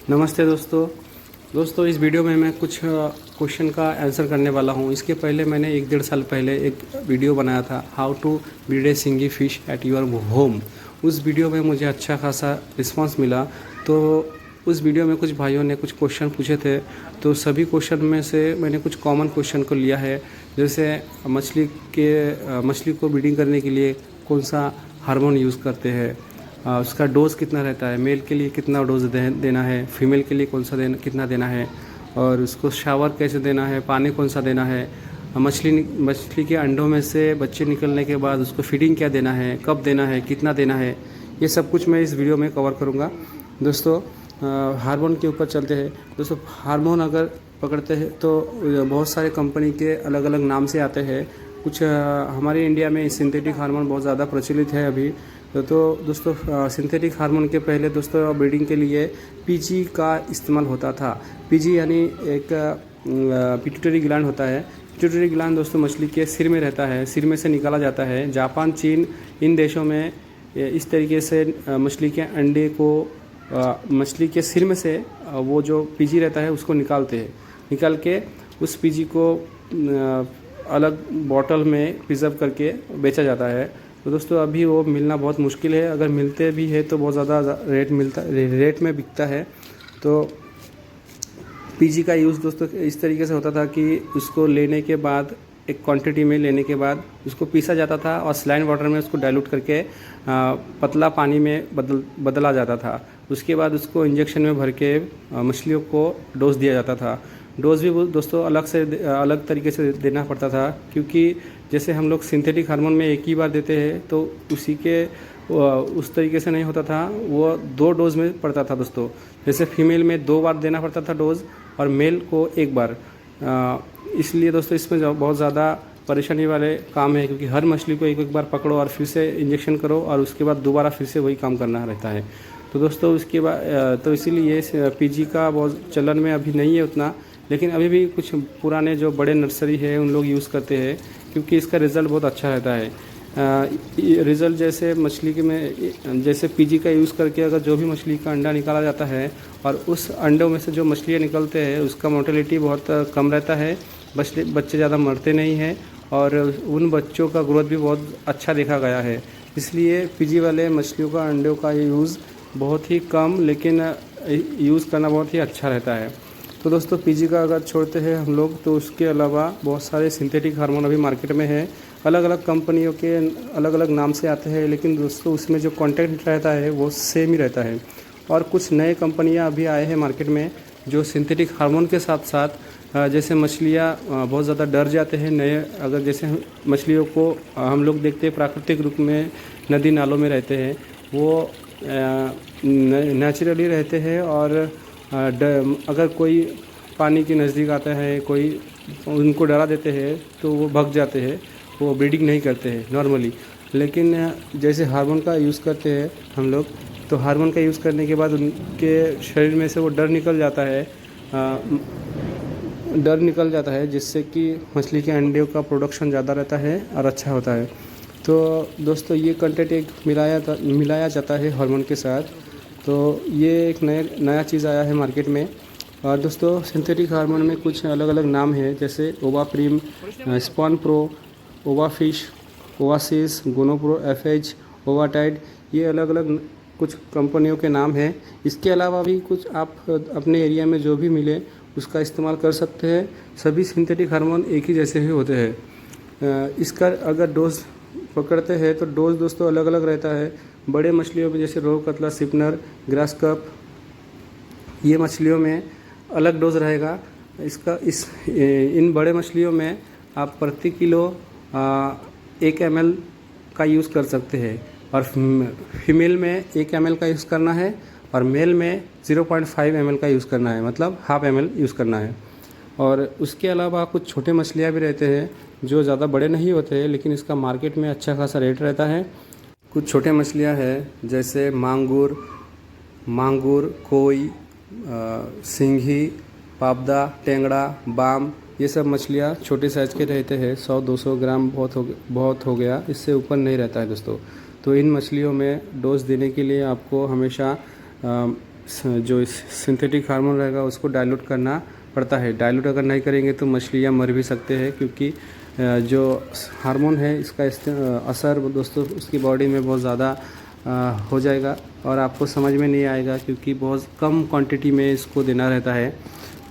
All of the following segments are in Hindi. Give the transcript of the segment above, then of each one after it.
नमस्ते दोस्तों इस वीडियो में मैं कुछ क्वेश्चन का आंसर करने वाला हूं। इसके पहले मैंने 1-1.5 साल पहले एक वीडियो बनाया था, how to breed a singhi fish at your home. उस वीडियो में मुझे अच्छा खासा रिस्पांस मिला। तो उस वीडियो में कुछ भाइयों ने कुछ क्वेश्चन पूछे थे, तो सभी क्वेश्चन में से मैंने कुछ कॉमन क्वेश्चन को लिया है। जैसे मछली को ब्रीडिंग करने के लिए कौन सा हार्मोन यूज़ करते हैं, उसका डोज़ कितना रहता है, मेल के लिए कितना डोज़ देना है, फीमेल के लिए कौन सा कितना देना है, और उसको शावर कैसे देना है, पानी कौन सा देना है, मछली के अंडों में से बच्चे निकलने के बाद उसको फीडिंग क्या देना है, कब देना है, कितना देना है, ये सब कुछ मैं इस वीडियो में कवर करूँगा। दोस्तों हार्मोन के ऊपर चलते हैं। दोस्तों हार्मोन अगर पकड़ते हैं तो बहुत सारे कंपनी के अलग अलग नाम से आते हैं। कुछ हमारे इंडिया में सिंथेटिक हार्मोन बहुत ज़्यादा प्रचलित है अभी। तो दोस्तों सिंथेटिक हार्मोन के पहले दोस्तों ब्रीडिंग के लिए पीजी का इस्तेमाल होता था। पीजी यानी एक पिट्यूटरी ग्लैंड होता है। पिट्यूटरी ग्लैंड दोस्तों मछली के सिर में रहता है, सिर में से निकाला जाता है। जापान, चीन, इन देशों में इस तरीके से मछली के अंडे को मछली के सिर में से वो जो पीजी रहता है उसको निकालते हैं। निकाल के उस पीजी को अलग बॉटल में प्रिजर्व करके बेचा जाता है। तो दोस्तों अभी वो मिलना बहुत मुश्किल है, अगर मिलते भी है तो बहुत ज़्यादा रेट में बिकता है। तो पीजी का यूज़ दोस्तों इस तरीके से होता था कि उसको लेने के बाद एक क्वांटिटी में लेने के बाद उसको पीसा जाता था और सलाइन वाटर में उसको डाइल्यूट करके पतला पानी में बदला जाता था। उसके बाद उसको इंजेक्शन में भर के मछलियों को डोज दिया जाता था। डोज भी दोस्तों अलग तरीके से देना पड़ता था, क्योंकि जैसे हम लोग सिंथेटिक हार्मोन में एक ही बार देते हैं तो उसी के उस तरीके से नहीं होता था, वो 2 डोज में पड़ता था दोस्तों। जैसे फीमेल में 2 बार देना पड़ता था डोज और मेल को 1 बार। इसलिए दोस्तों इसमें बहुत ज़्यादा परेशानी वाले काम है, क्योंकि हर मछली को एक बार पकड़ो और फिर से इंजेक्शन करो और उसके बाद दोबारा फिर से वही काम करना रहता है। तो दोस्तों उसके बाद तो इसीलिए पीजी का बहुत चलन में अभी नहीं है उतना, लेकिन अभी भी कुछ पुराने जो बड़े नर्सरी है उन लोग यूज़ करते हैं, क्योंकि इसका रिज़ल्ट बहुत अच्छा रहता है। रिज़ल्ट जैसे मछली के में जैसे पीजी का यूज़ करके अगर जो भी मछली का अंडा निकाला जाता है और उस अंडों में से जो मछलियाँ निकलते हैं उसका मोर्टेलिटी बहुत कम रहता है, बच्चे ज़्यादा मरते नहीं हैं और उन बच्चों का ग्रोथ भी बहुत अच्छा देखा गया है। इसलिए पीजी वाले मछलियों का अंडों का यूज़ बहुत ही कम, लेकिन यूज़ करना बहुत ही अच्छा रहता है। तो दोस्तों पीजी का अगर छोड़ते हैं हम लोग तो उसके अलावा बहुत सारे सिंथेटिक हार्मोन अभी मार्केट में है। अलग अलग कंपनियों के अलग अलग नाम से आते हैं, लेकिन दोस्तों उसमें जो कंटेंट रहता है वो सेम ही रहता है। और कुछ नए कंपनियां अभी आए हैं मार्केट में जो सिंथेटिक हार्मोन के साथ साथ जैसे मछलियां बहुत ज़्यादा डर जाते हैं नए, अगर जैसे मछलियों को हम लोग देखते हैं प्राकृतिक रूप में नदी नालों में रहते हैं, वो नेचुरली रहते हैं और अगर कोई पानी के नज़दीक आता है, कोई उनको डरा देते हैं तो वो भग जाते हैं, वो ब्रीडिंग नहीं करते हैं नॉर्मली। लेकिन जैसे हार्मोन का यूज़ करते हैं हम लोग, तो हार्मोन का यूज़ करने के बाद उनके शरीर में से वो डर निकल जाता है जिससे कि मछली के अंडे का प्रोडक्शन ज़्यादा रहता है और अच्छा होता है। तो दोस्तों ये कंटेंट एक मिलाया जाता है हार्मोन के साथ। तो ये एक नया चीज़ आया है मार्केट में। और दोस्तों सिंथेटिक हार्मोन में कुछ अलग अलग नाम है, जैसे ओवा प्रीम, स्पॉन प्रो, ओवा फिश, ओवासिस, गोनोप्रो, एफएच, ओवाटाइड, ये अलग अलग कुछ कंपनियों के नाम हैं। इसके अलावा भी कुछ आप अपने एरिया में जो भी मिले उसका इस्तेमाल कर सकते हैं। सभी सिंथेटिक हार्मोन एक ही जैसे ही होते हैं। इसका अगर डोज पकड़ते हैं तो डोज दोस्तों अलग अलग रहता है। बड़े मछलियों में जैसे रोहू, कतला, सिपनर, ग्रास कप, ये मछलियों में अलग डोज रहेगा। इन बड़े मछलियों में आप प्रति किलो 1 ml का यूज़ कर सकते हैं, और फीमेल में 1 ml का यूज़ करना है और मेल में 0.5 ml का यूज़ करना है, मतलब ½ ml यूज़ करना है। और उसके अलावा कुछ छोटे मछलियाँ भी रहते हैं जो ज़्यादा बड़े नहीं होते हैं, लेकिन इसका मार्केट में अच्छा खासा रेट रहता है। कुछ छोटे मछलियाँ हैं जैसे मांगूर, कोई, सिंघी, पाबदा, टेंगड़ा, बाम, ये सब मछलियाँ छोटे साइज़ के रहते हैं। 100-200 ग्राम बहुत हो गया, इससे ऊपर नहीं रहता है दोस्तों। तो इन मछलियों में डोज देने के लिए आपको हमेशा जो सिंथेटिक हार्मोन रहेगा उसको डाइल्यूट करना पड़ता है। डाइल्यूट अगर नहीं करेंगे तो मछलियाँ मर भी सकते हैं, क्योंकि जो हार्मोन है इसका असर दोस्तों उसकी बॉडी में बहुत ज़्यादा हो जाएगा और आपको समझ में नहीं आएगा, क्योंकि बहुत कम क्वांटिटी में इसको देना रहता है।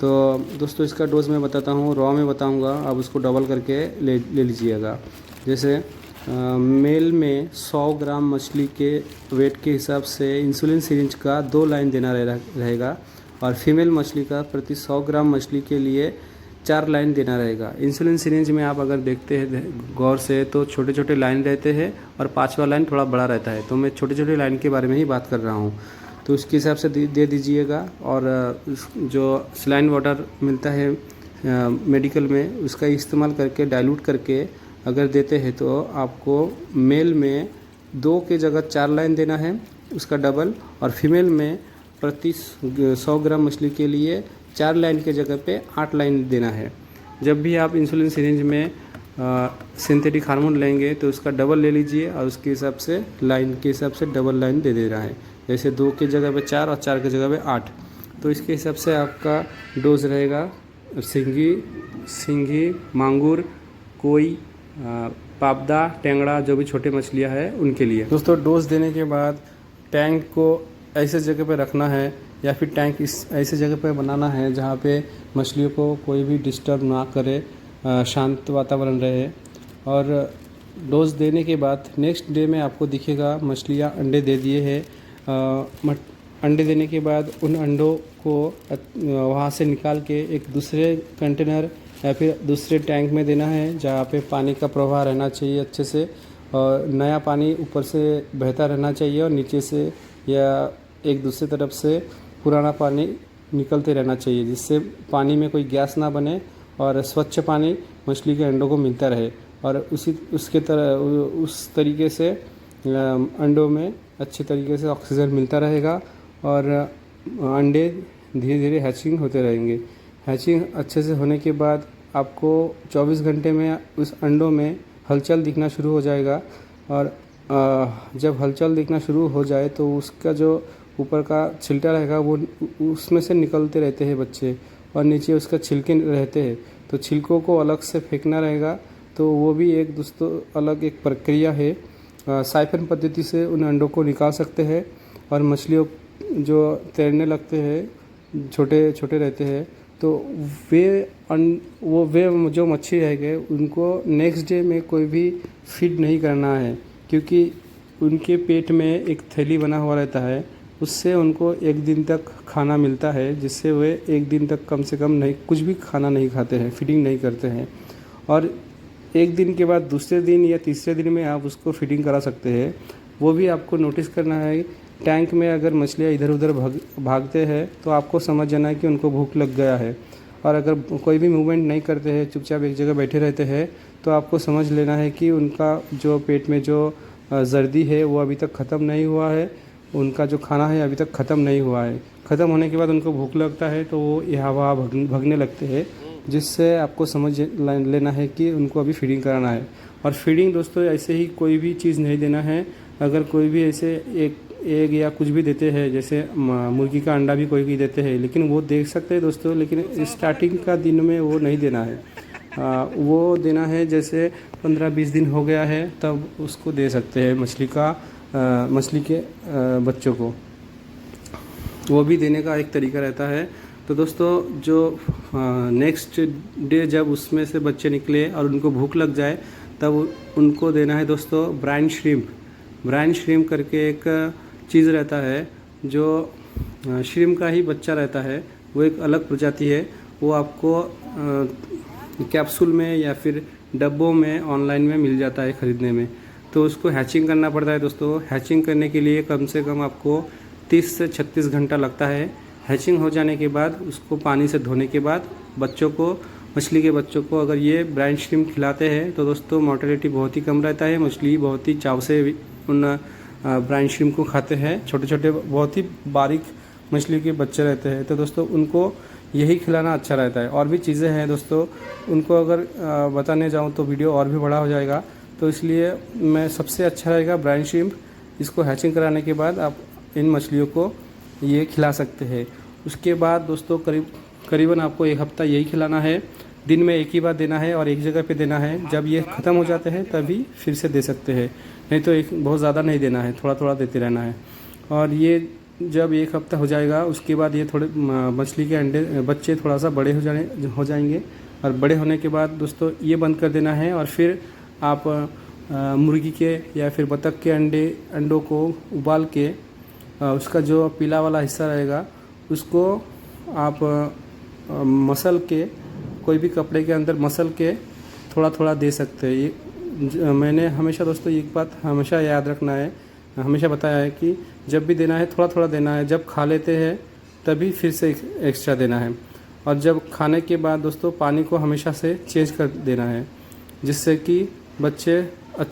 तो दोस्तों इसका डोज मैं बताता हूँ, रॉ में बताऊँगा, आप उसको डबल करके ले लीजिएगा। जैसे मेल में 100 ग्राम मछली के वेट के हिसाब से इंसुलिन सिरिंज का 2 लाइन देना रहेगा और फीमेल मछली का प्रति 100 ग्राम मछली के लिए 4 लाइन देना रहेगा। इंसुलिन सिरिंज में आप अगर देखते हैं गौर से तो छोटे छोटे लाइन रहते हैं और 5वां लाइन थोड़ा बड़ा रहता है। तो मैं छोटे छोटे लाइन के बारे में ही बात कर रहा हूँ, तो उसके हिसाब से दे दीजिएगा। और जो सलाइन वाटर मिलता है मेडिकल में, उसका इस्तेमाल करके डाइल्यूट करके अगर देते हैं तो आपको मेल में 2 के जगह 4 लाइन देना है उसका डबल, और फीमेल में प्रति 100 ग्राम मछली के लिए 4 लाइन के जगह पे 8 लाइन देना है। जब भी आप इंसुलिन सिरिंज में सिंथेटिक हार्मोन लेंगे तो उसका डबल ले लीजिए और उसके हिसाब से लाइन के हिसाब से डबल लाइन दे देना है। जैसे 2 के जगह पे 4 और 4 के जगह पे 8, तो इसके हिसाब से आपका डोज रहेगा। सिंगी, मांगुर, कोई, पाबदा, टेंगड़ा, जो भी छोटे मछलियां हैं उनके लिए। दोस्तों डोज देने के बाद टैंक को ऐसे जगह पे रखना है या फिर टैंक ऐसे जगह पे बनाना है जहाँ पे मछलियों को कोई भी डिस्टर्ब ना करे, शांत वातावरण रहे। और डोज देने के बाद नेक्स्ट डे में आपको दिखेगा मछलियाँ अंडे दे दिए हैं। अंडे देने के बाद उन अंडों को वहाँ से निकाल के एक दूसरे कंटेनर या फिर दूसरे टैंक में देना है जहाँ पे पानी का प्रवाह रहना चाहिए अच्छे से, और नया पानी ऊपर से बहता रहना चाहिए और नीचे से या एक दूसरे तरफ से पुराना पानी निकलते रहना चाहिए, जिससे पानी में कोई गैस ना बने और स्वच्छ पानी मछली के अंडों को मिलता रहे। और उस तरीके से अंडों में अच्छे तरीके से ऑक्सीजन मिलता रहेगा और अंडे धीरे धीरे हैचिंग होते रहेंगे। हैचिंग अच्छे से होने के बाद आपको 24 घंटे में उस अंडों में हलचल दिखना शुरू हो जाएगा। और जब हलचल दिखना शुरू हो जाए तो उसका जो ऊपर का छिलटा रहेगा वो उसमें से निकलते रहते हैं बच्चे, और नीचे उसका छिलके रहते हैं, तो छिलकों को अलग से फेंकना रहेगा। तो वो भी एक दोस्तों अलग एक प्रक्रिया है। साइफन पद्धति से उन अंडों को निकाल सकते हैं। और मछलियों जो तैरने लगते हैं, छोटे छोटे रहते हैं, तो वे जो मच्छी रह गए उनको नेक्स्ट डे में कोई भी फीड नहीं करना है, क्योंकि उनके पेट में एक थैली बना हुआ रहता है, उससे उनको 1 दिन तक खाना मिलता है, जिससे वे 1 दिन तक कम से कम नहीं कुछ भी खाना नहीं खाते हैं, फीडिंग नहीं करते हैं। और 1 दिन के बाद दूसरे दिन या तीसरे दिन में आप उसको फीडिंग करा सकते हैं। वो भी आपको नोटिस करना है। टैंक में अगर मछलियाँ इधर उधर भागते हैं तो आपको समझ जाना है कि उनको भूख लग गया है। और अगर कोई भी मूवमेंट नहीं करते हैं, चुपचाप एक जगह बैठे रहते हैं, तो आपको समझ लेना है कि उनका जो पेट में जो जर्दी है वो अभी तक ख़त्म नहीं हुआ है, उनका जो खाना है अभी तक ख़त्म नहीं हुआ है। ख़त्म होने के बाद उनको भूख लगता है तो वो यहाँ वहाँ भागने लगते हैं, जिससे आपको समझ लेना है कि उनको अभी फीडिंग कराना है। और फीडिंग दोस्तों ऐसे ही कोई भी चीज़ नहीं देना है। अगर कोई भी ऐसे एग या कुछ भी देते हैं, जैसे मुर्गी का अंडा भी कोई देते हैं, लेकिन वो देख सकते हैं दोस्तों, लेकिन स्टार्टिंग का दिन में वो नहीं देना है। वो देना है जैसे 15-20 दिन हो गया है तब उसको दे सकते हैं मछली के बच्चों को। वो भी देने का एक तरीका रहता है। तो दोस्तों जो नेक्स्ट डे जब उसमें से बच्चे निकले और उनको भूख लग जाए तब उनको देना है दोस्तों ब्राइन श्रिम्प। ब्राइन श्रिम्प करके एक चीज़ रहता है जो श्रिम्प का ही बच्चा रहता है, वो एक अलग प्रजाति है। वो आपको कैप्सूल में या फिर डब्बों में ऑनलाइन में मिल जाता है ख़रीदने में। तो उसको हैचिंग करना पड़ता है दोस्तों। हैचिंग करने के लिए कम से कम आपको 30 से 36 घंटा लगता है। हैचिंग हो जाने के बाद उसको पानी से धोने के बाद मछली के बच्चों को अगर ये ब्राइन श्रिम्प खिलाते हैं तो दोस्तों मोर्टेलिटी बहुत ही कम रहता है। मछली बहुत ही चाव से उन ब्राइन श्रिम्प को खाते हैं। छोटे छोटे बहुत ही बारीक मछली के बच्चे रहते हैं, तो दोस्तों उनको यही खिलाना अच्छा रहता है। और भी चीज़ें हैं दोस्तों, उनको अगर बताने जाऊँ तो वीडियो और भी बड़ा हो जाएगा, तो इसलिए मैं सबसे अच्छा रहेगा ब्राइन श्रिम्प। इसको हैचिंग कराने के बाद आप इन मछलियों को ये खिला सकते हैं। उसके बाद दोस्तों करीबन आपको 1 हफ़्ता यही खिलाना है। दिन में एक ही बार देना है और एक जगह पे देना है। जब ये ख़त्म हो जाते हैं तभी फिर से दे सकते हैं, नहीं तो एक बहुत ज़्यादा नहीं देना है, थोड़ा थोड़ा देते रहना है। और ये जब 1 हफ़्ता हो जाएगा उसके बाद ये थोड़े मछली के अंडे बच्चे थोड़ा सा बड़े हो जाएंगे। और बड़े होने के बाद दोस्तों ये बंद कर देना है। और फिर आप मुर्गी के या फिर बतख के अंडों को उबाल के उसका जो पीला वाला हिस्सा रहेगा उसको आप मसल के कोई भी कपड़े के अंदर मसल के थोड़ा थोड़ा दे सकते हैं। ये मैंने हमेशा दोस्तों एक बात हमेशा याद रखना है, हमेशा बताया है कि जब भी देना है थोड़ा थोड़ा देना है। जब खा लेते हैं तभी फिर से एक्स्ट्रा देना है। और जब खाने के बाद दोस्तों पानी को हमेशा से चेंज कर देना है, जिससे कि बच्चे अच्छे